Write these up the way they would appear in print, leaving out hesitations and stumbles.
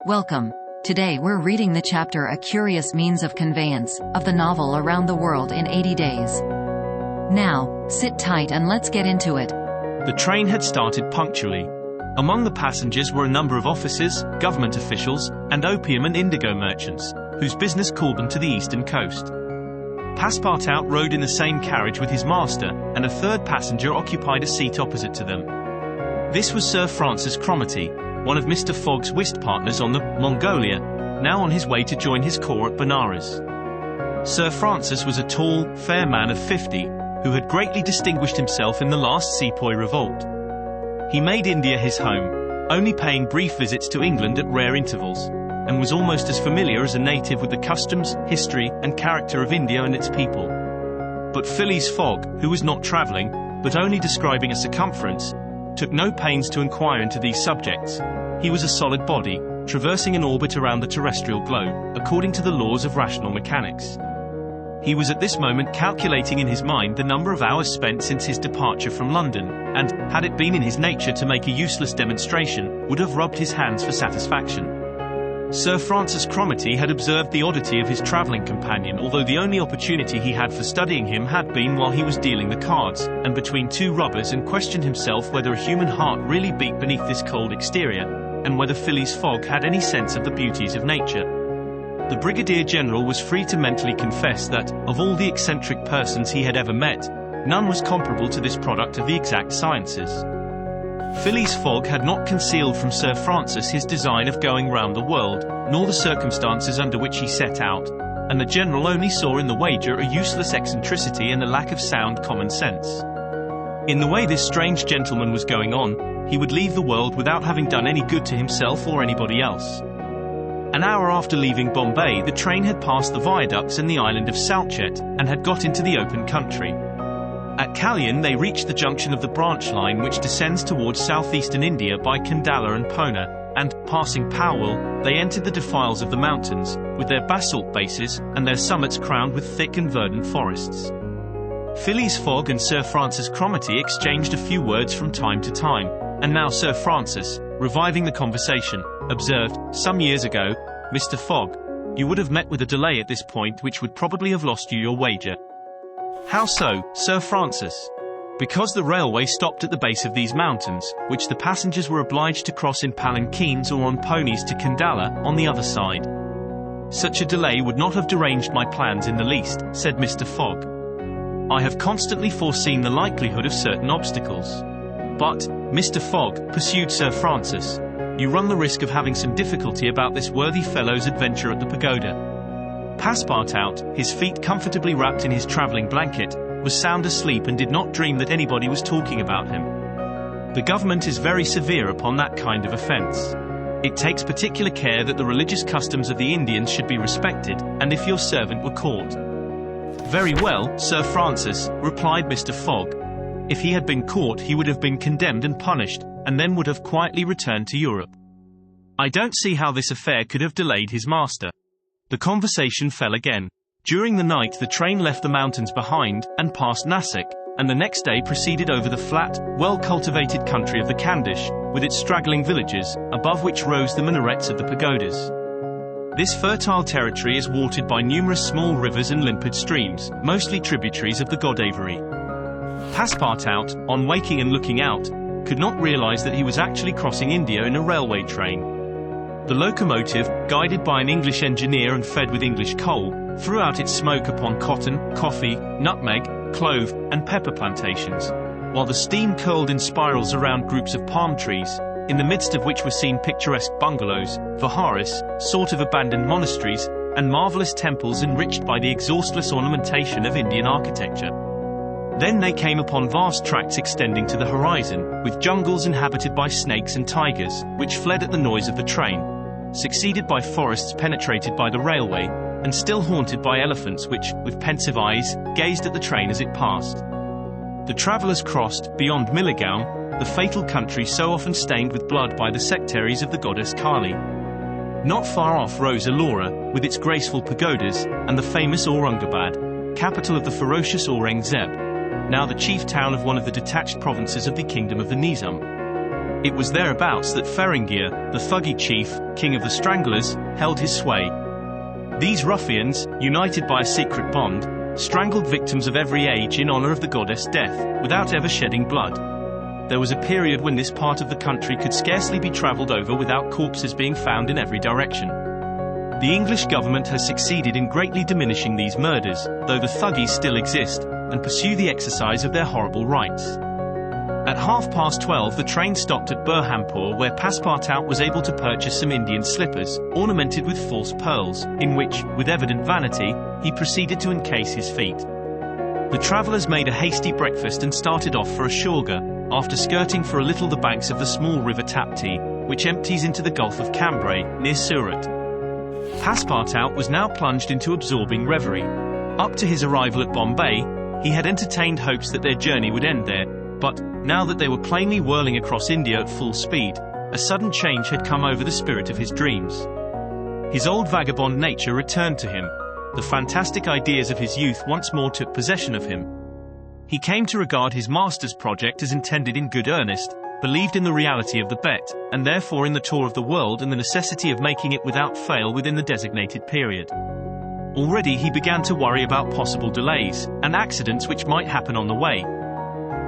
Welcome. Today we're reading the chapter A Curious Means of Conveyance, of the novel Around the World in 80 Days. Now, sit tight and let's get into it. The train had started punctually. Among the passengers were a number of officers, government officials, and opium and indigo merchants, whose business called them to the eastern coast. Passepartout rode in the same carriage with his master, and a third passenger occupied a seat opposite to them. This was Sir Francis Cromarty, one of Mr. Fogg's whist partners on the Mongolia, now on his way to join his corps at Benares. Sir Francis was a tall, fair man of 50, who had greatly distinguished himself in the last Sepoy revolt. He made India his home, only paying brief visits to England at rare intervals, and was almost as familiar as a native with the customs, history, and character of India and its people. But Phileas Fogg, who was not travelling, but only describing a circumference, took no pains to inquire into these subjects. He was a solid body, traversing an orbit around the terrestrial globe, according to the laws of rational mechanics. He was at this moment calculating in his mind the number of hours spent since his departure from London, and, had it been in his nature to make a useless demonstration, would have rubbed his hands for satisfaction. Sir Francis Cromarty had observed the oddity of his travelling companion, although the only opportunity he had for studying him had been while he was dealing the cards, and between two rubbers, and questioned himself whether a human heart really beat beneath this cold exterior, and whether Phileas Fogg had any sense of the beauties of nature. The Brigadier General was free to mentally confess that, of all the eccentric persons he had ever met, none was comparable to this product of the exact sciences. Phileas Fogg had not concealed from Sir Francis his design of going round the world, nor the circumstances under which he set out, and the General only saw in the wager a useless eccentricity and a lack of sound common sense. In the way this strange gentleman was going on, he would leave the world without having done any good to himself or anybody else. An hour after leaving Bombay, the train had passed the viaducts and the island of Salchet, and had got into the open country. At Kalyan they reached the junction of the branch line which descends towards southeastern India by Kandala and Pona, and, passing Powell, they entered the defiles of the mountains, with their basalt bases, and their summits crowned with thick and verdant forests. Phileas Fogg and Sir Francis Cromarty exchanged a few words from time to time, and now Sir Francis, reviving the conversation, observed, "Some years ago, Mr. Fogg, you would have met with a delay at this point which would probably have lost you your wager." "How so, Sir Francis?" "Because the railway stopped at the base of these mountains, which the passengers were obliged to cross in palanquins or on ponies to Kandala, on the other side." "Such a delay would not have deranged my plans in the least," said Mr. Fogg. "I have constantly foreseen the likelihood of certain obstacles." "But, Mr. Fogg," pursued Sir Francis, "you run the risk of having some difficulty about this worthy fellow's adventure at the pagoda." Passepartout, his feet comfortably wrapped in his travelling blanket, was sound asleep and did not dream that anybody was talking about him. "The government is very severe upon that kind of offence. It takes particular care that the religious customs of the Indians should be respected, and if your servant were caught—" "Very well, Sir Francis," replied Mr. Fogg. "If he had been caught he would have been condemned and punished, and then would have quietly returned to Europe. I don't see how this affair could have delayed his master." The conversation fell again. During the night the train left the mountains behind, and passed Nasik, and the next day proceeded over the flat, well-cultivated country of the Khandish, with its straggling villages, above which rose the minarets of the pagodas. This fertile territory is watered by numerous small rivers and limpid streams, mostly tributaries of the Godavari. Passepartout, on waking and looking out, could not realize that he was actually crossing India in a railway train. The locomotive, guided by an English engineer and fed with English coal, threw out its smoke upon cotton, coffee, nutmeg, clove, and pepper plantations, while the steam curled in spirals around groups of palm trees, in the midst of which were seen picturesque bungalows, viharas, sort of abandoned monasteries, and marvelous temples enriched by the exhaustless ornamentation of Indian architecture. Then they came upon vast tracts extending to the horizon, with jungles inhabited by snakes and tigers, which fled at the noise of the train, succeeded by forests penetrated by the railway, and still haunted by elephants which, with pensive eyes, gazed at the train as it passed. The travellers crossed, beyond Miligaon, the fatal country so often stained with blood by the sectaries of the goddess Kali. Not far off rose Ellora, with its graceful pagodas, and the famous Aurungabad, capital of the ferocious Aurangzeb, now the chief town of one of the detached provinces of the kingdom of the Nizam. It was thereabouts that Feringir, the Thuggee chief, king of the Stranglers, held his sway. These ruffians, united by a secret bond, strangled victims of every age in honor of the goddess Death, without ever shedding blood. There was a period when this part of the country could scarcely be traveled over without corpses being found in every direction. The English government has succeeded in greatly diminishing these murders, though the thuggies still exist, and pursue the exercise of their horrible rights. At 12:30 the train stopped at Burhampur, where Passepartout was able to purchase some Indian slippers, ornamented with false pearls, in which, with evident vanity, he proceeded to encase his feet. The travellers made a hasty breakfast and started off for Ashoga, after skirting for a little the banks of the small river Tapti, which empties into the Gulf of Cambrai, near Surat. Passepartout was now plunged into absorbing reverie. Up to his arrival at Bombay, he had entertained hopes that their journey would end there, but, now that they were plainly whirling across India at full speed, a sudden change had come over the spirit of his dreams. His old vagabond nature returned to him. The fantastic ideas of his youth once more took possession of him. He came to regard his master's project as intended in good earnest, believed in the reality of the bet, and therefore in the tour of the world and the necessity of making it without fail within the designated period. Already he began to worry about possible delays, and accidents which might happen on the way.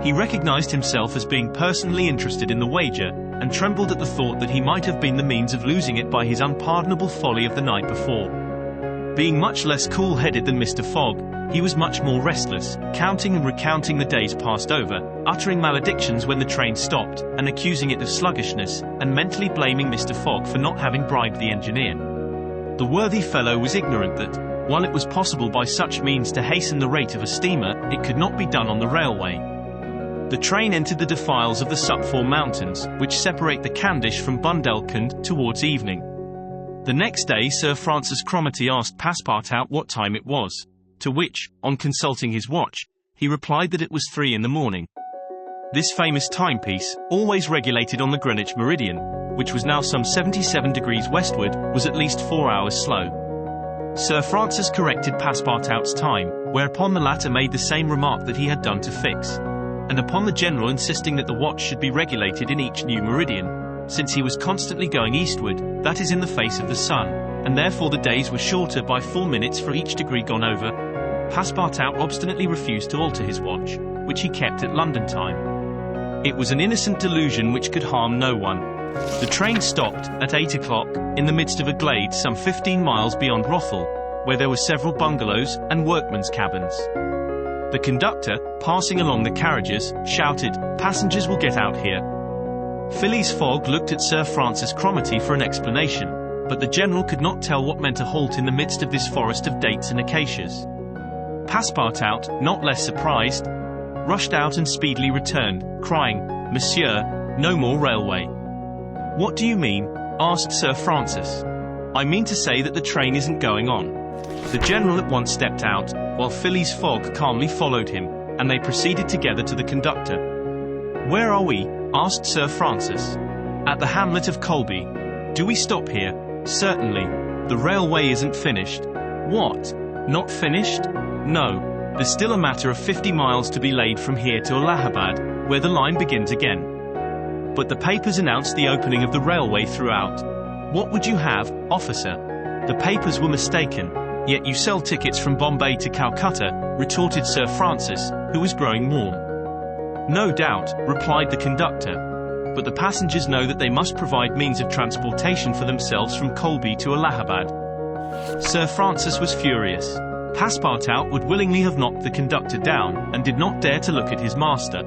He recognized himself as being personally interested in the wager, and trembled at the thought that he might have been the means of losing it by his unpardonable folly of the night before. Being much less cool-headed than Mr. Fogg, he was much more restless, counting and recounting the days passed over, uttering maledictions when the train stopped, and accusing it of sluggishness, and mentally blaming Mr. Fogg for not having bribed the engineer. The worthy fellow was ignorant that, while it was possible by such means to hasten the rate of a steamer, it could not be done on the railway. The train entered the defiles of the Supfor Mountains, which separate the Candish from Bundelkund, towards evening. The next day Sir Francis Cromarty asked Passepartout what time it was, to which, on consulting his watch, he replied that it was 3 in the morning. This famous timepiece, always regulated on the Greenwich meridian, which was now some 77 degrees westward, was at least 4 hours slow. Sir Francis corrected Passepartout's time, whereupon the latter made the same remark that he had done to Fix. And upon the general insisting that the watch should be regulated in each new meridian, since he was constantly going eastward, that is in the face of the sun, and therefore the days were shorter by 4 minutes for each degree gone over, Passepartout obstinately refused to alter his watch, which he kept at London time. It was an innocent delusion which could harm no one. The train stopped, at 8 o'clock, in the midst of a glade some 15 miles beyond Rothal, where there were several bungalows and workmen's cabins. The conductor, passing along the carriages, shouted, "Passengers will get out here." Phileas Fogg looked at Sir Francis Cromarty for an explanation, but the general could not tell what meant a halt in the midst of this forest of dates and acacias. Passepartout, not less surprised, rushed out and speedily returned, crying, "Monsieur, no more railway." "What do you mean?" asked Sir Francis. "I mean to say that the train isn't going on." The general at once stepped out, while Phileas Fogg calmly followed him, and they proceeded together to the conductor. "Where are we?" asked Sir Francis. "At the hamlet of Colby." "Do we stop here?" "Certainly. The railway isn't finished." "What? Not finished?" "No. There's still a matter of 50 miles to be laid from here to Allahabad, where the line begins again. But the papers announced the opening of the railway throughout." "What would you have, officer?" "The papers were mistaken. Yet you sell tickets from Bombay to Calcutta," retorted Sir Francis, who was growing warm. "No doubt," replied the conductor. "But the passengers know that they must provide means of transportation for themselves from Colby to Allahabad." Sir Francis was furious. Passepartout would willingly have knocked the conductor down, and did not dare to look at his master.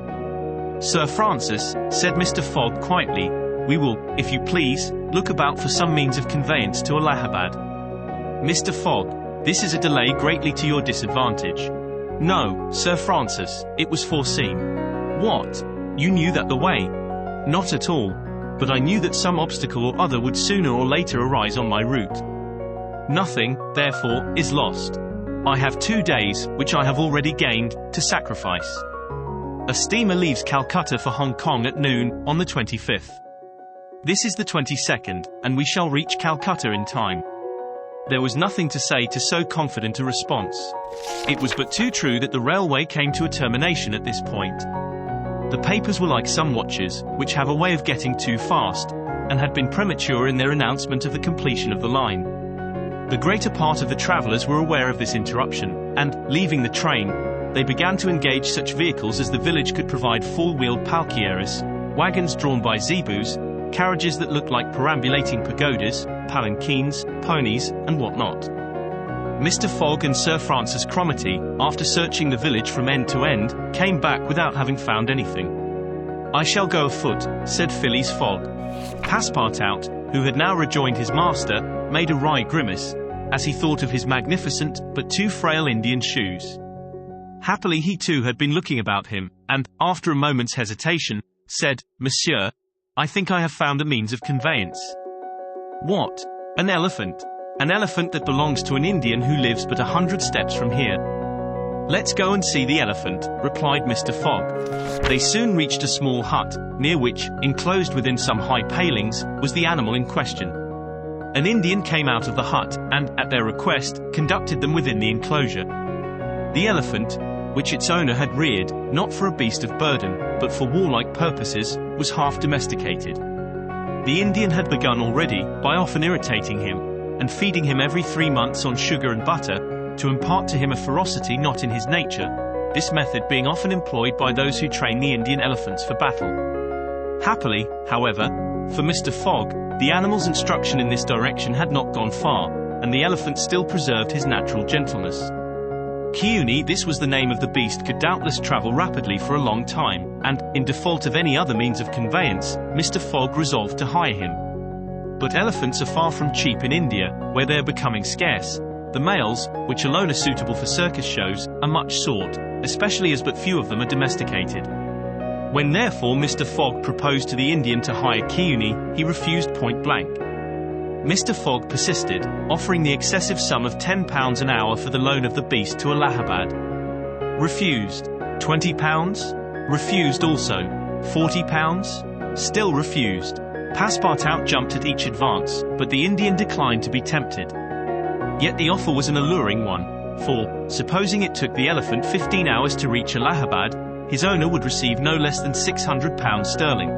"Sir Francis," said Mr. Fogg quietly, "we will, if you please, look about for some means of conveyance to Allahabad." "Mr. Fogg, this is a delay greatly to your disadvantage." "No, Sir Francis, it was foreseen." "What? You knew that the way?" "Not at all. But I knew that some obstacle or other would sooner or later arise on my route. Nothing, therefore, is lost. I have 2 days, which I have already gained, to sacrifice. A steamer leaves Calcutta for Hong Kong at noon, on the 25th. This is the 22nd, and we shall reach Calcutta in time." There was nothing to say to so confident a response. It was but too true that the railway came to a termination at this point. The papers were like some watches, which have a way of getting too fast, and had been premature in their announcement of the completion of the line. The greater part of the travelers were aware of this interruption, and, leaving the train, they began to engage such vehicles as the village could provide: four-wheeled palkieres, wagons drawn by zebus, carriages that looked like perambulating pagodas, palanquins, ponies, and whatnot. Mr. Fogg and Sir Francis Cromarty, after searching the village from end to end, came back without having found anything. "I shall go afoot," said Phileas Fogg. Passepartout, who had now rejoined his master, made a wry grimace, as he thought of his magnificent, but too frail Indian shoes. Happily he too had been looking about him, and, after a moment's hesitation, said, "Monsieur, I think I have found a means of conveyance." "What? An elephant?" "An elephant that belongs to an Indian who lives but 100 steps from here." "Let's go and see the elephant," replied Mr. Fogg. They soon reached a small hut, near which, enclosed within some high palings, was the animal in question. An Indian came out of the hut, and, at their request, conducted them within the enclosure. The elephant, which its owner had reared, not for a beast of burden, but for warlike purposes, was half domesticated. The Indian had begun already, by often irritating him, and feeding him every 3 months on sugar and butter, to impart to him a ferocity not in his nature, this method being often employed by those who train the Indian elephants for battle. Happily, however, for Mr. Fogg, the animal's instruction in this direction had not gone far, and the elephant still preserved his natural gentleness. Kiuni, this was the name of the beast, could doubtless travel rapidly for a long time, and, in default of any other means of conveyance, Mr. Fogg resolved to hire him. But elephants are far from cheap in India, where they are becoming scarce. The males, which alone are suitable for circus shows, are much sought, especially as but few of them are domesticated. When therefore Mr. Fogg proposed to the Indian to hire Kiuni, he refused point blank. Mr. Fogg persisted, offering the excessive sum of £10 an hour for the loan of the beast to Allahabad. Refused. £20? Refused also. £40? Still refused. Passepartout jumped at each advance, but the Indian declined to be tempted. Yet the offer was an alluring one, for, supposing it took the elephant 15 hours to reach Allahabad, his owner would receive no less than £600 sterling.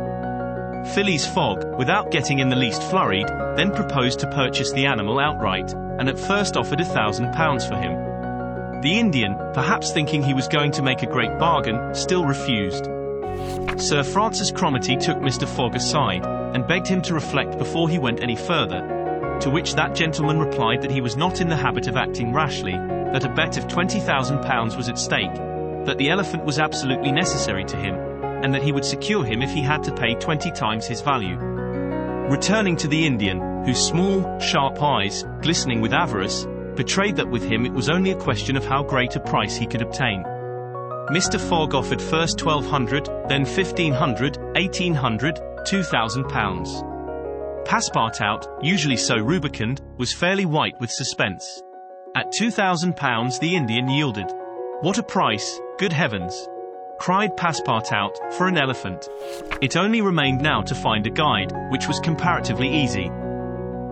Phileas Fogg, without getting in the least flurried, then proposed to purchase the animal outright, and at first offered £1,000 for him. The Indian, perhaps thinking he was going to make a great bargain, still refused. Sir Francis Cromarty took Mr. Fogg aside, and begged him to reflect before he went any further, to which that gentleman replied that he was not in the habit of acting rashly, that a bet of £20,000 was at stake, that the elephant was absolutely necessary to him, and that he would secure him if he had to pay 20 times his value. Returning to the Indian, whose small, sharp eyes, glistening with avarice, betrayed that with him it was only a question of how great a price he could obtain. Mr. Fogg offered first £1,200, then £1,500, £1,800, £2,000. Passepartout, usually so rubicund, was fairly white with suspense. At £2,000 the Indian yielded. "What a price, good heavens!" cried Passepartout, "for an elephant." It only remained now to find a guide, which was comparatively easy.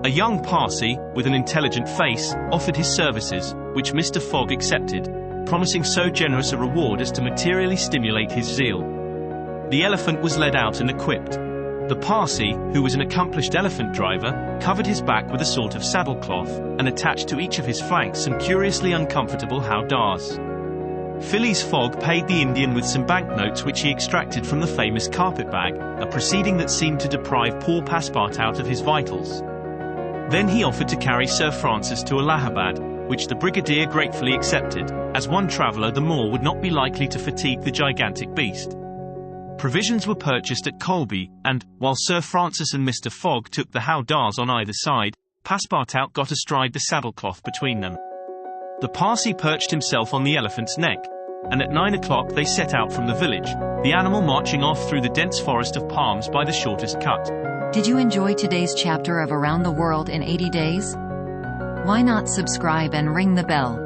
A young Parsi, with an intelligent face, offered his services, which Mr. Fogg accepted, promising so generous a reward as to materially stimulate his zeal. The elephant was led out and equipped. The Parsi, who was an accomplished elephant driver, covered his back with a sort of saddlecloth, and attached to each of his flanks some curiously uncomfortable howdahs. Phileas Fogg paid the Indian with some banknotes which he extracted from the famous carpet-bag, a proceeding that seemed to deprive poor Passepartout of his vitals. Then he offered to carry Sir Francis to Allahabad, which the brigadier gratefully accepted, as one traveller the more would not be likely to fatigue the gigantic beast. Provisions were purchased at Colby, and, while Sir Francis and Mr. Fogg took the howdahs on either side, Passepartout got astride the saddlecloth between them. The Parsi perched himself on the elephant's neck, and at 9 o'clock they set out from the village, the animal marching off through the dense forest of palms by the shortest cut. Did you enjoy today's chapter of Around the World in 80 Days? Why not subscribe and ring the bell?